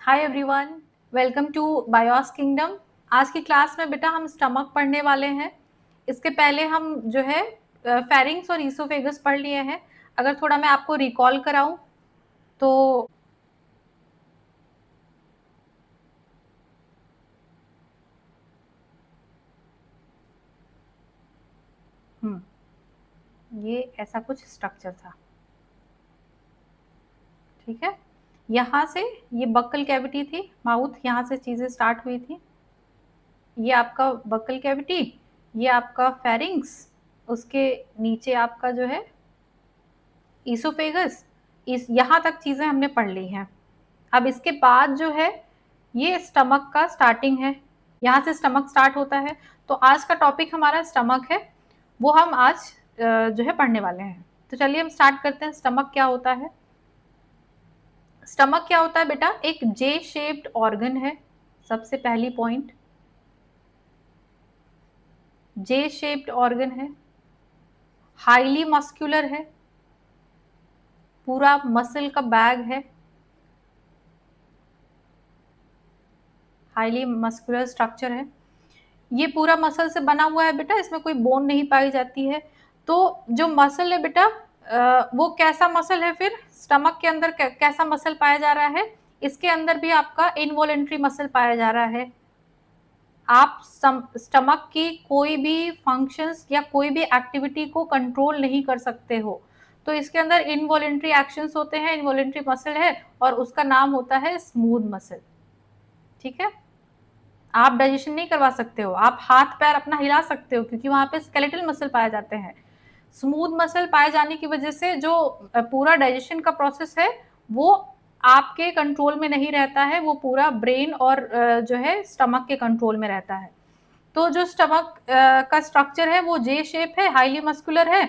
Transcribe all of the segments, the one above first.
Hi everyone, welcome to bios kingdom. आज की class में बेटा हम स्टमक पढ़ने वाले हैं। इसके पहले हम जो है फेरिंग्स और ईसोफेगस पढ़ लिए हैं। अगर थोड़ा मैं आपको रिकॉल कराऊं तो ये ऐसा कुछ स्ट्रक्चर था। ठीक है, यहाँ से ये बक्कल कैविटी थी, माउथ, यहाँ से चीजें स्टार्ट हुई थी। ये आपका बक्कल कैविटी, ये आपका फेरिंग्स, उसके नीचे आपका जो है ईसोफेगस। इस यहाँ तक चीजें हमने पढ़ ली हैं। अब इसके बाद जो है ये स्टमक का स्टार्टिंग है, यहाँ से स्टमक स्टार्ट होता है। तो आज का टॉपिक हमारा स्टमक है, वो हम आज जो है पढ़ने वाले हैं। तो चलिए हम स्टार्ट करते हैं। स्टमक क्या होता है? स्टमक क्या होता है बेटा? एक जे शेप्ड ऑर्गन है। सबसे पहली पॉइंट, जे शेप्ड ऑर्गन है, हाईली मस्कुलर है, पूरा मसल का बैग है, हाईली मस्कुलर स्ट्रक्चर है। ये पूरा मसल से बना हुआ है बेटा, इसमें कोई बोन नहीं पाई जाती है। तो जो मसल है बेटा, वो कैसा मसल है? फिर स्टमक के अंदर कैसा मसल पाया जा रहा है? इसके अंदर भी आपका इनवॉलेंट्री मसल पाया जा रहा है। आप स्टमक की कोई भी फंक्शंस या कोई भी एक्टिविटी को कंट्रोल नहीं कर सकते हो, तो इसके अंदर इनवॉलेंट्री एक्शंस होते हैं, इनवॉलेंट्री मसल है, और उसका नाम होता है स्मूथ मसल। ठीक है, आप डाइजेशन नहीं करवा सकते हो, आप हाथ पैर अपना हिला सकते हो क्योंकि वहां पे स्केलेटल मसल पाए जाते हैं। स्मूथ मसल पाए जाने की वजह से जो पूरा डाइजेशन का प्रोसेस है वो आपके कंट्रोल में नहीं रहता है, वो पूरा ब्रेन और जो है स्टमक के कंट्रोल में रहता है। तो जो स्टमक का स्ट्रक्चर है वो जे शेप है, हाईली मस्कुलर है।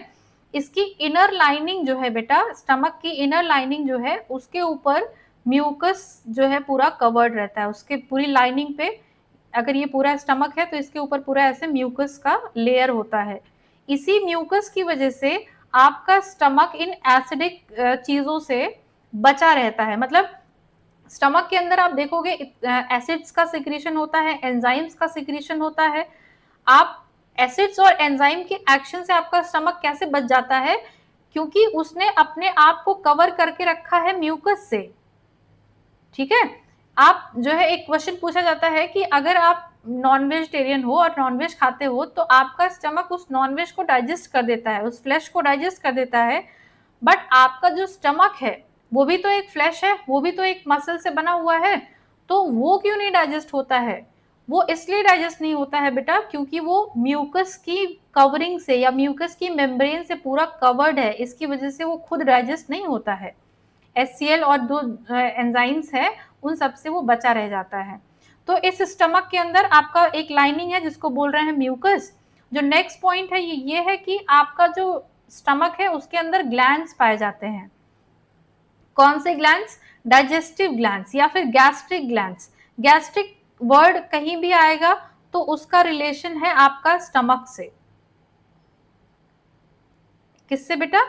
इसकी इनर लाइनिंग जो है बेटा, स्टमक की इनर लाइनिंग जो है उसके ऊपर म्यूकस जो है पूरा कवर्ड रहता है। उसके पूरी लाइनिंग पे, अगर ये पूरा स्टमक है तो इसके ऊपर पूरा ऐसे म्यूकस का लेयर होता है। इसी म्यूकस की वजह से आपका स्टमक इन एसिडिक चीजों से बचा रहता है। मतलब स्टमक के अंदर आप देखोगे एसिड्स का सिक्रीशन होता है, एंजाइम्स का सिक्रीशन होता है। आप एसिड्स और एंजाइम के एक्शन से आपका स्टमक कैसे बच जाता है? क्योंकि उसने अपने आप को कवर करके रखा है म्यूकस से। ठीक है, आप जो है एक क्वेश्चन पूछा जाता है कि अगर आप नॉन वेजिटेरियन हो और नॉन वेज खाते हो तो आपका स्टमक उस नॉन वेज को डाइजेस्ट कर देता है, उस फ्लैश को डाइजेस्ट कर देता है, बट आपका जो स्टमक है वो भी तो एक फ्लैश है, वो भी तो एक मसल से बना हुआ है, तो वो क्यों नहीं डाइजेस्ट होता है? वो इसलिए डाइजेस्ट नहीं होता है बेटा क्योंकि वो म्यूकस की कवरिंग से या म्यूकस की मेम्ब्रेन से पूरा कवर्ड है, इसकी वजह से वो खुद डाइजेस्ट नहीं होता है। HCl और जो एंजाइम्स है उन सब से वो बचा रह जाता है। तो इस स्टमक के अंदर आपका एक लाइनिंग है जिसको बोल रहे हैं म्यूकस। जो नेक्स्ट पॉइंट है ये है कि आपका जो स्टमक है उसके अंदर ग्लैंड्स पाए जाते हैं। कौन से ग्लैंड्स? डाइजेस्टिव ग्लैंड्स या फिर गैस्ट्रिक ग्लैंड्स। गैस्ट्रिक वर्ड कहीं भी आएगा तो उसका रिलेशन है आपका स्टमक से। किससे बेटा?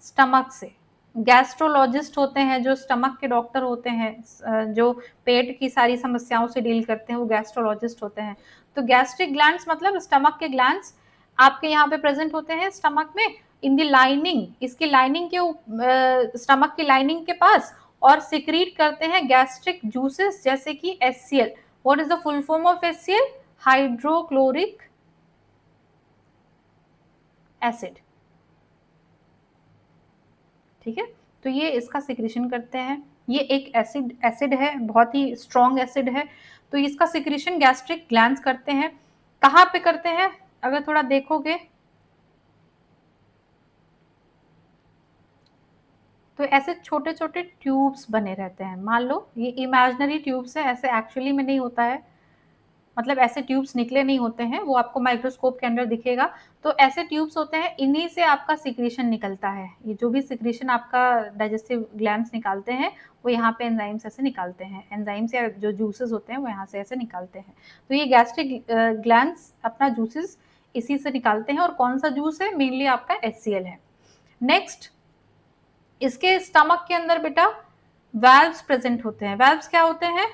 स्टमक से। गैस्ट्रोलॉजिस्ट होते हैं जो स्टमक के डॉक्टर होते हैं, जो पेट की सारी समस्याओं से डील करते हैं, वो गैस्ट्रोलॉजिस्ट होते हैं। तो गैस्ट्रिक ग्लैंड्स मतलब स्टमक के ग्लैंड्स आपके यहाँ पे प्रेजेंट होते हैं स्टमक में, इन दी लाइनिंग, इसकी लाइनिंग के स्टमक की लाइनिंग के पास, और सिक्रीट करते हैं गैस्ट्रिक जूसेस जैसे कि HCl। What is the full form of HCl? Hydrochloric acid. ठीक है, तो ये इसका सिक्रीशन करते हैं। ये एक एसिड है, बहुत ही स्ट्रॉन्ग एसिड है। तो इसका सिक्रीशन गैस्ट्रिक ग्लैंड्स करते हैं। कहाँ पे करते हैं? अगर थोड़ा देखोगे तो ऐसे छोटे छोटे ट्यूब्स बने रहते हैं। मान लो ये इमेजिनरी ट्यूब्स है, ऐसे एक्चुअली में नहीं होता है, मतलब ऐसे ट्यूब्स निकले नहीं होते हैं, वो आपको माइक्रोस्कोप के अंदर दिखेगा। तो ऐसे ट्यूब्स होते हैं, इन्हीं से आपका सिक्रीशन निकलता है। ये जो भी सिक्रीशन आपका डाइजेस्टिव ग्लैंड्स निकालते हैं वो यहाँ पे एंजाइम्स ऐसे निकालते हैं, एंजाइम्स या जो जूसेस होते हैं वो यहाँ से ऐसे निकालते हैं। तो ये गैस्ट्रिक ग्लैंड्स अपना जूसेस इसी से निकालते हैं। और कौन सा जूस है? मेनली आपका HCl है। नेक्स्ट, इसके स्टमक के अंदर बेटा वैल्व्स प्रेजेंट होते हैं। वैल्व्स क्या होते हैं?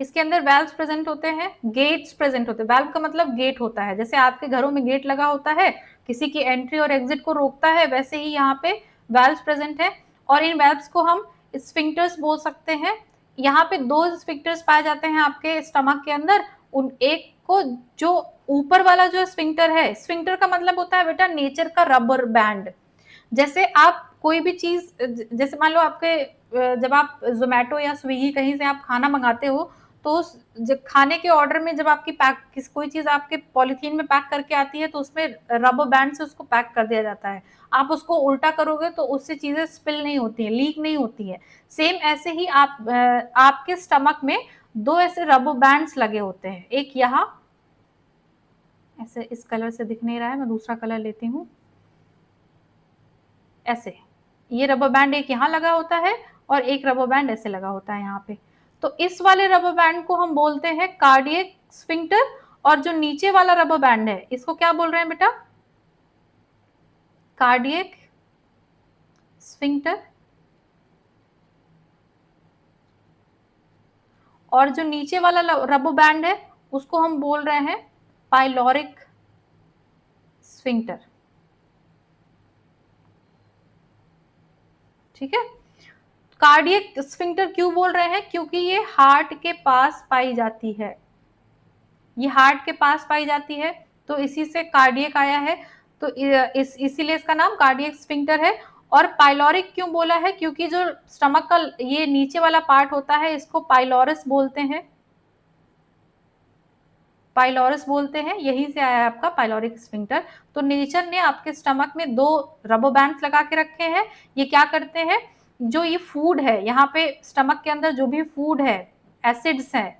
इसके अंदर वैल्व्स प्रेजेंट होते हैं, गेट्स प्रेजेंट होते हैं। वैल्व का मतलब गेट होता है, जैसे आपके घरों में गेट लगा होता है किसी की एंट्री और एग्जिट को रोकता है, वैसे ही यहाँ पे वैल्व्स प्रेजेंट है। और इन वैल्व्स को हम स्फिंक्टर्स बोल सकते हैं। यहाँ पे दो स्फिंक्टर्स पाए जाते हैं आपके स्टमक के अंदर। उन एक को जो ऊपर वाला जो स्फिंक्टर है, स्फिंक्टर का मतलब होता है बेटा नेचर का रबर बैंड। जैसे आप कोई भी चीज, जैसे मान लो आपके जब आप जोमेटो या स्विगी कहीं से आप खाना मंगाते हो, तो उस खाने के ऑर्डर में जब आपकी कोई चीज आपके पॉलिथीन में पैक करके आती है तो उसमें रबर बैंड से उसको पैक कर दिया जाता है। आप उसको उल्टा करोगे तो उससे चीजें स्पिल नहीं होती है, लीक नहीं होती है। सेम ऐसे ही आपके स्टमक में दो ऐसे रबर बैंड्स लगे होते हैं। एक यहाँ ऐसे, इस कलर से दिख नहीं रहा है, मैं दूसरा कलर लेती हूँ। ऐसे ये रबर बैंड एक यहाँ लगा होता है और एक रबर बैंड ऐसे लगा होता है यहाँ पे। तो इस वाले रबर बैंड को हम बोलते हैं कार्डियक स्फिंक्टर। और जो नीचे वाला रबर बैंड है इसको क्या बोल रहे हैं बेटा? Cardiac sphincter. और जो नीचे वाला रबर बैंड है उसको हम बोल रहे हैं पाइलोरिक स्फिंक्टर। ठीक है। कार्डियक स्फिंक्टर क्यों बोल रहे हैं? क्योंकि ये हार्ट के पास पाई जाती है, ये हार्ट के पास पाई जाती है, तो इसी से कार्डियक आया है। तो इसीलिए इसका नाम कार्डियक स्फिंक्टर है। और पाइलोरिक क्यों बोला है? क्योंकि जो स्टमक का ये नीचे वाला पार्ट होता है इसको पाइलोरस बोलते हैं, पाइलोरस बोलते हैं, यहीं से आया है आपका पाइलोरिक स्फिंक्टर। तो नेचर ने आपके स्टमक में दो रबर बैंड्स लगा के रखे हैं। ये क्या करते हैं? जो ये फूड है यहाँ पे स्टमक के अंदर, जो भी फूड है, एसिड्स हैं,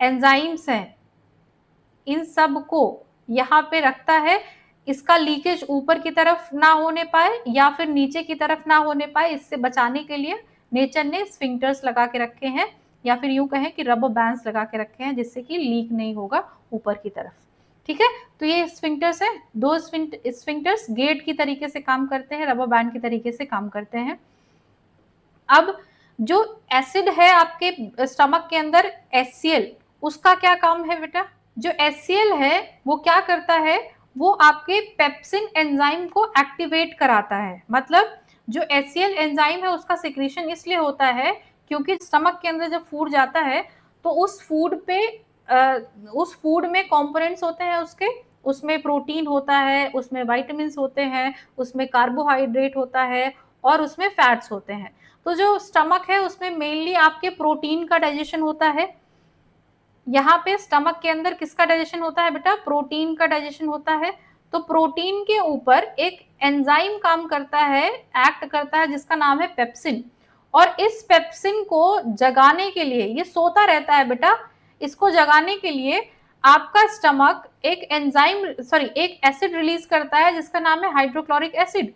एंजाइम्स हैं, इन सब को यहाँ पे रखता है। इसका लीकेज ऊपर की तरफ ना होने पाए या फिर नीचे की तरफ ना होने पाए, इससे बचाने के लिए नेचर ने स्फिंक्टर्स लगा के रखे हैं, या फिर यूं कहें कि रबर बैंड्स लगा के रखे हैं, जिससे कि लीक नहीं होगा ऊपर की तरफ। ठीक है। तो ये स्फिंक्टर्स है, दो स्फिंक्टर्स गेट की तरीके से काम करते हैं, रबर बैंड की तरीके से काम करते हैं। अब जो एसिड है आपके स्टमक के अंदर, HCl, उसका क्या काम है बेटा? जो HCl है वो क्या करता है? वो आपके पेप्सिन एंजाइम को एक्टिवेट कराता है। मतलब जो HCl एंजाइम है उसका सिक्रीशन इसलिए होता है क्योंकि स्टमक के अंदर जब फूड जाता है तो उस फूड में कंपोनेंट्स होते हैं उसके, उसमें प्रोटीन होता है, उसमें विटामिन होते हैं, उसमें कार्बोहाइड्रेट होता है और उसमें फैट्स होते हैं। तो जो स्टमक है उसमें मेनली आपके प्रोटीन का डाइजेशन होता है। यहाँ पे स्टमक के अंदर किसका डाइजेशन होता है बेटा? प्रोटीन का डाइजेशन होता है। तो प्रोटीन के ऊपर एक एंजाइम काम करता है, एक्ट करता है, जिसका नाम है पेप्सिन। और इस पेप्सिन को जगाने के लिए, ये सोता रहता है बेटा, इसको जगाने के लिए आपका स्टमक एक एसिड रिलीज करता है जिसका नाम है हाइड्रोक्लोरिक एसिड।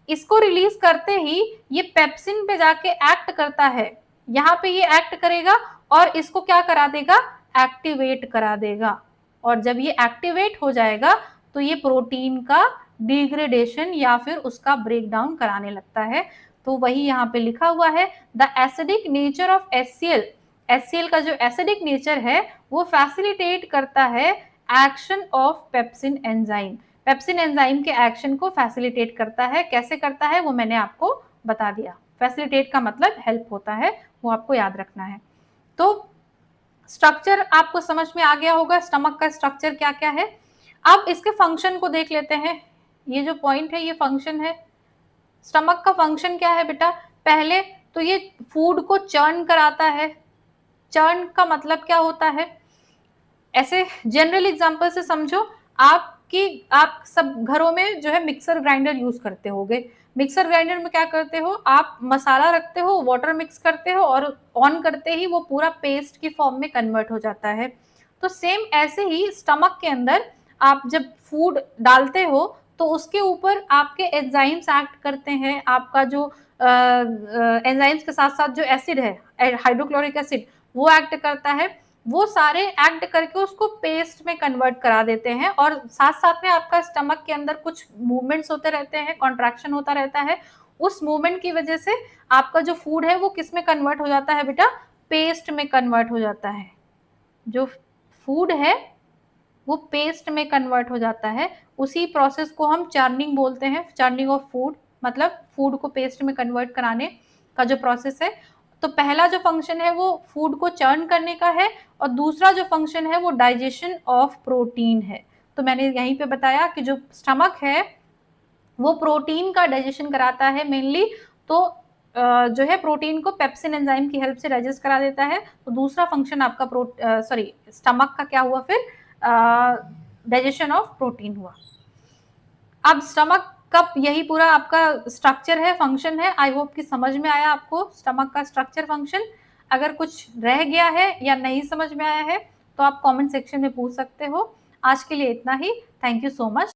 इसको रिलीज करते ही ये पेप्सिन पे जाके एक्ट करता है, यहाँ पे ये एक्ट करेगा और इसको क्या करा देगा? एक्टिवेट करा देगा। और जब ये एक्टिवेट हो जाएगा तो ये प्रोटीन का डिग्रेडेशन या फिर उसका ब्रेकडाउन कराने लगता है। तो वही यहाँ पे लिखा हुआ है, the acidic nature of HCl। HCl का जो एसिडिक नेचर है वो फैसिलिटेट करता है action of pepsin enzyme. Pepsin enzyme के एक्शन को फैसिलिटेट करता है। कैसे करता है वो मैंने आपको बता दिया। फैसिलिटेट का मतलब हेल्प होता है, वो आपको याद रखना है। तो स्ट्रक्चर आपको समझ में आ गया होगा, स्टमक का स्ट्रक्चर क्या क्या है। अब इसके फंक्शन को देख लेते हैं। ये जो पॉइंट है ये फंक्शन है। स्टमक का फंक्शन क्या है बेटा? पहले तो ये फूड को चर्न कराता है। चर्न का मतलब क्या होता है? ऐसे जनरल एग्जांपल से समझो, आप सब घरों में जो है मिक्सर ग्राइंडर यूज करते होगे। मिक्सर ग्राइंडर में क्या करते हो? आप मसाला रखते हो, वाटर मिक्स करते हो और ऑन करते ही वो पूरा पेस्ट की फॉर्म में कन्वर्ट हो जाता है। तो सेम ऐसे ही स्टमक के अंदर आप जब फूड डालते हो तो उसके ऊपर आपके एंजाइम्स एक्ट करते हैं। आपका जो एंजाइम्स के साथ साथ जो एसिड है, हाइड्रोक्लोरिक एसिड, वो एक्ट करता है। वो सारे एक्ट करके उसको पेस्ट में कन्वर्ट करा देते हैं, और साथ साथ में आपका स्टमक के अंदर कुछ मूवमेंट्स होते रहते हैं, कॉन्ट्रैक्शन होता रहता है। उस मूवमेंट की वजह से आपका जो फूड है वो किस में कन्वर्ट हो जाता है बेटा, पेस्ट में कन्वर्ट हो जाता है। जो फूड है वो पेस्ट में कन्वर्ट हो जाता है। उसी प्रोसेस को हम चर्निंग बोलते हैं, चर्निंग ऑफ फूड, मतलब फूड को पेस्ट में कन्वर्ट कराने का जो प्रोसेस है। तो पहला जो फंक्शन है वो फूड को चर्न करने का है, और दूसरा जो फंक्शन है वो डाइजेशन ऑफ प्रोटीन है। तो मैंने यहीं पे बताया कि जो स्टमक है वो प्रोटीन का डाइजेशन कराता है मेनली। तो जो है प्रोटीन को पेप्सिन एंजाइम की हेल्प से डाइजेस्ट करा देता है। तो दूसरा फंक्शन आपका स्टमक का क्या हुआ फिर, डाइजेशन ऑफ प्रोटीन हुआ। अब स्टमक का यही पूरा आपका स्ट्रक्चर है, फंक्शन है। आई होप कि समझ में आया आपको स्टमक का स्ट्रक्चर, फंक्शन। अगर कुछ रह गया है या नहीं समझ में आया है तो आप कमेंट सेक्शन में पूछ सकते हो। आज के लिए इतना ही। Thank you so much.